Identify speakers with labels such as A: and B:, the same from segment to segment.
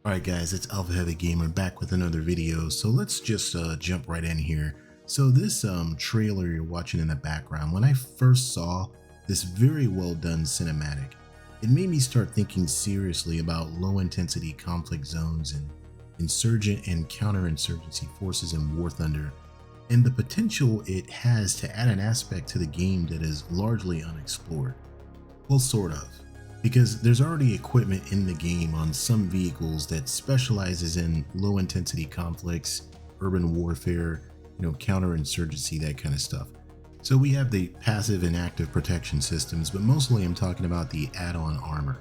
A: Alright guys, it's Alpha Heavy Gamer back with another video. So let's just jump right in here. So this trailer you're watching in the background, when I first saw this very well done cinematic, it made me start thinking seriously about low intensity conflict zones and insurgent and counterinsurgency forces in War Thunder, and the potential it has to add an aspect to the game that is largely unexplored. Well, sort of, because there's already equipment in the game on some vehicles that specializes in low intensity conflicts, urban warfare, counterinsurgency, that kind of stuff. So we have the passive and active protection systems, but mostly I'm talking about the add-on armor.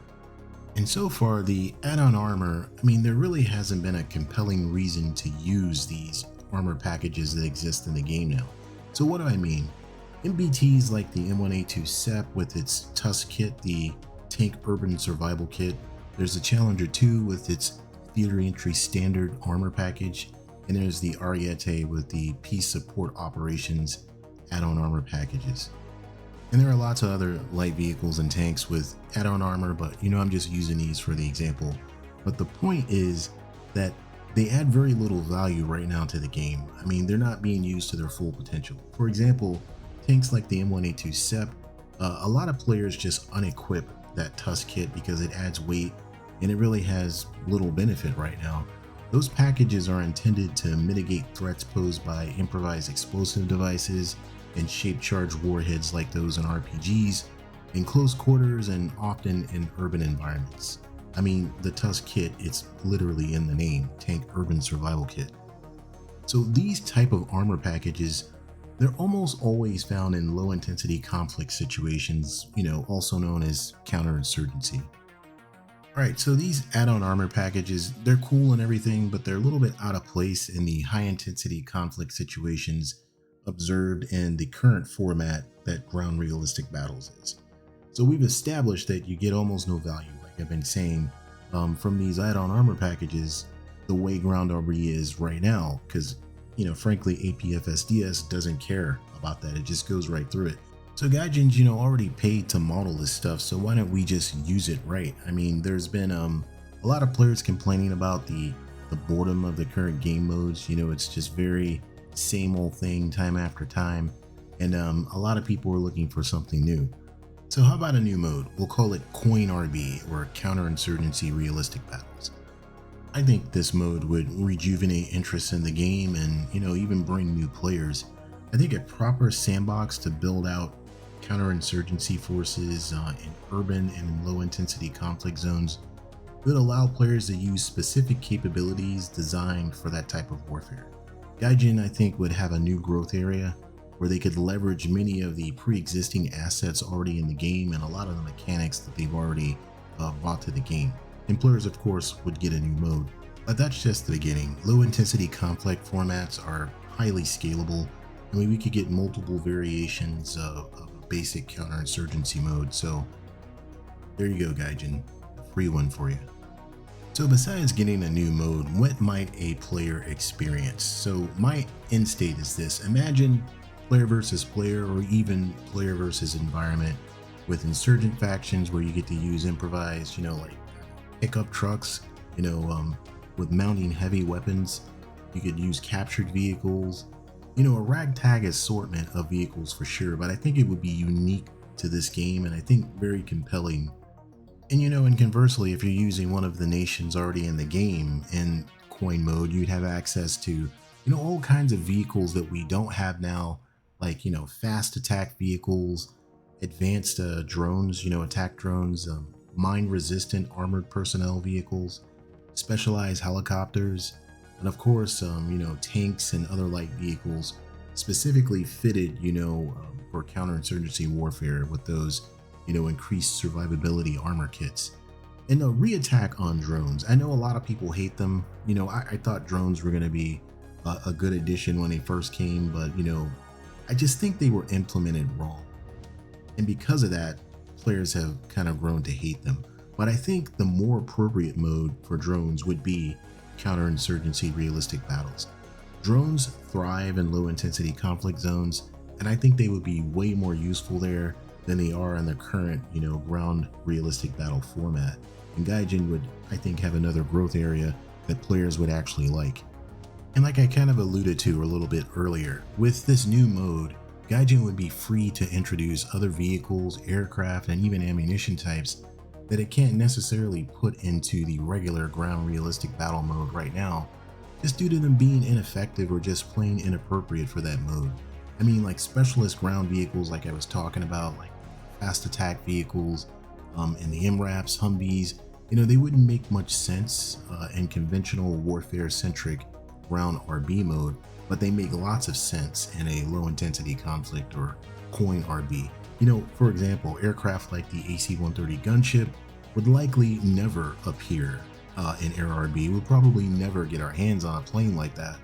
A: And so far, the add-on armor, there really hasn't been a compelling reason to use these armor packages that exist in the game now. So what do I mean? MBTs like the M1A2 SEP with its Tusk kit, the Tank Urban Survival Kit. There's the Challenger 2 with its Theater Entry Standard Armor Package, and there's the Ariete with the Peace Support Operations add-on armor packages. And there are lots of other light vehicles and tanks with add-on armor, but I'm just using these for the example. But the point is that they add very little value right now to the game. They're not being used to their full potential. For example, tanks like the M1A2 SEP, a lot of players just unequip that Tusk kit because it adds weight and it really has little benefit right now. Those packages are intended to mitigate threats posed by improvised explosive devices and shape charged warheads like those in RPGs, in close quarters, and often in urban environments. The Tusk kit, it's literally in the name, Tank Urban Survival Kit. So these type of armor packages, they're almost always found in low intensity conflict situations, also known as counterinsurgency. Alright, so these add-on armor packages, they're cool and everything, but they're a little bit out of place in the high intensity conflict situations observed in the current format that ground realistic battles is. So we've established that you get almost no value, like I've been saying, from these add-on armor packages, the way ground armory is right now, because frankly, APFSDS doesn't care about that. It just goes right through it. So gaijins, already paid to model this stuff, so why don't we just use it right? There's been a lot of players complaining about the boredom of the current game modes. It's just very same old thing time after time, and a lot of people are looking for something new. So how about a new mode? We'll call it Coin RB, or Counterinsurgency Realistic Battles. I think this mode would rejuvenate interest in the game and, even bring new players. I think a proper sandbox to build out counterinsurgency forces in urban and low intensity conflict zones would allow players to use specific capabilities designed for that type of warfare. Gaijin, I think, would have a new growth area where they could leverage many of the pre-existing assets already in the game and a lot of the mechanics that they've already brought to the game. And players, of course, would get a new mode. But that's just the beginning. Low intensity conflict formats are highly scalable. We could get multiple variations of a basic counterinsurgency mode. So there you go, Gaijin, a free one for you. So besides getting a new mode, what might a player experience? So my end state is this: imagine player versus player, or even player versus environment, with insurgent factions where you get to use improvised, like pickup trucks, with mounting heavy weapons. You could use captured vehicles, a ragtag assortment of vehicles for sure, but I think it would be unique to this game and I think very compelling. And conversely, if you're using one of the nations already in the game in coin mode, you'd have access to, all kinds of vehicles that we don't have now, like, fast attack vehicles, advanced drones, attack drones, mine resistant armored personnel vehicles, specialized helicopters, and of course, tanks and other light vehicles specifically fitted, for counterinsurgency warfare with those, increased survivability armor kits. And a re-attack on drones. I know a lot of people hate them. I thought drones were going to be a good addition when they first came, but, I just think they were implemented wrong. And because of that, players have kind of grown to hate them. But I think the more appropriate mode for drones would be counterinsurgency realistic battles. Drones thrive in low intensity conflict zones, and I think they would be way more useful there than they are in the current, ground realistic battle format. and gaijin would, I think, have another growth area that players would actually like. And like I kind of alluded to a little bit earlier, with this new mode, gaijin would be free to introduce other vehicles, aircraft, and even ammunition types that it can't necessarily put into the regular ground realistic battle mode right now, just due to them being ineffective or just plain inappropriate for that mode. I mean, like specialist ground vehicles like I was talking about, like fast attack vehicles, and the MRAPs, Humvees, they wouldn't make much sense in conventional warfare centric ground RB mode, but they make lots of sense in a low intensity conflict or coin RB. For example, aircraft like the AC-130 gunship would likely never appear in Air RB. We'll probably never get our hands on a plane like that,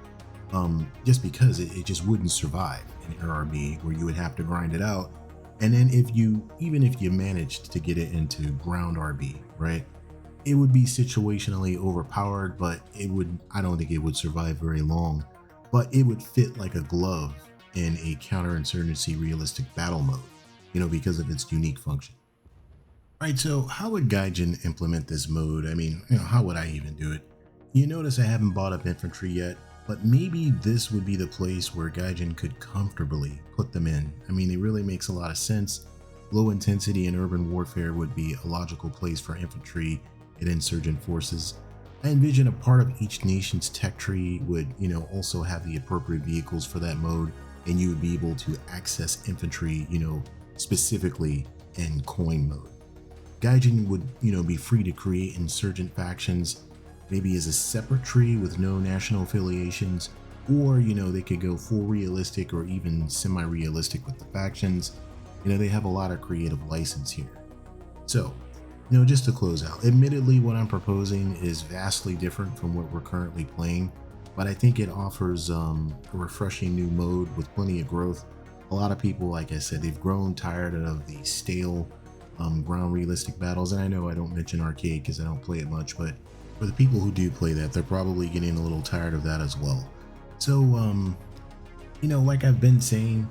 A: just because it just wouldn't survive in Air RB, where you would have to grind it out. And then even if you managed to get it into ground RB, right, it would be situationally overpowered, but I don't think it would survive very long, but it would fit like a glove in a counter-insurgency realistic battle mode, because of its unique function. Alright, so how would gaijin implement this mode? I mean, how would I even do it? You notice I haven't bought up infantry yet, but maybe this would be the place where gaijin could comfortably put them in. I mean, it really makes a lot of sense. Low intensity and urban warfare would be a logical place for infantry and insurgent forces. I envision a part of each nation's tech tree would, also have the appropriate vehicles for that mode, and you would be able to access infantry, specifically in coin mode. Gaijin would, be free to create insurgent factions, maybe as a separate tree with no national affiliations, or, they could go full realistic or even semi-realistic with the factions. They have a lot of creative license here. So, just to close out, admittedly, what I'm proposing is vastly different from what we're currently playing, but I think it offers a refreshing new mode with plenty of growth. A lot of people, like I said, they've grown tired of the stale ground realistic battles, and I know I don't mention arcade because I don't play it much, but for the people who do play that, they're probably getting a little tired of that as well. So, like I've been saying,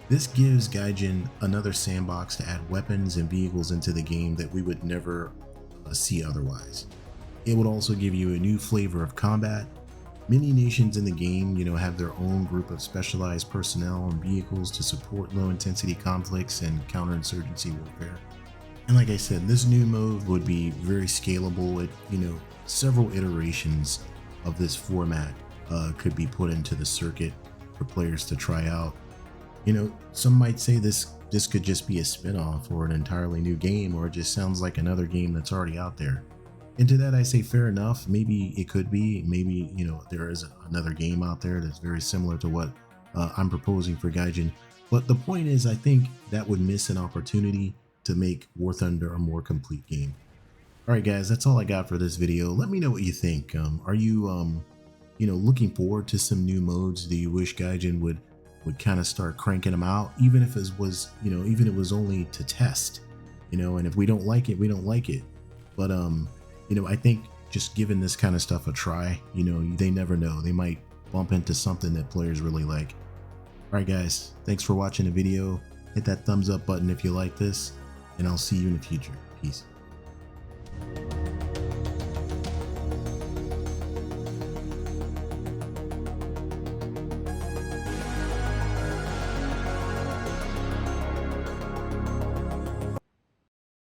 A: this gives gaijin another sandbox to add weapons and vehicles into the game that we would never see otherwise. It would also give you a new flavor of combat. Many nations in the game, have their own group of specialized personnel and vehicles to support low intensity conflicts and counterinsurgency warfare. And like I said, this new mode would be very scalable. Several iterations of this format could be put into the circuit for players to try out. Some might say this could just be a spin-off or an entirely new game, or it just sounds like another game that's already out there. And to that I say fair enough. Maybe it could be. Maybe, there is another game out there that's very similar to what I'm proposing for gaijin. But the point is, I think that would miss an opportunity to make War Thunder a more complete game. Alright guys, that's all I got for this video. Let me know what you think. Are you looking forward to some new modes? Do you wish gaijin would kind of start cranking them out, even if it was only to test, and if we don't like it, we don't like it. But I think just giving this kind of stuff a try, they never know, they might bump into something that players really like. Alright guys, thanks for watching the video. Hit that thumbs up button if you like this, and I'll see you in the future. Peace.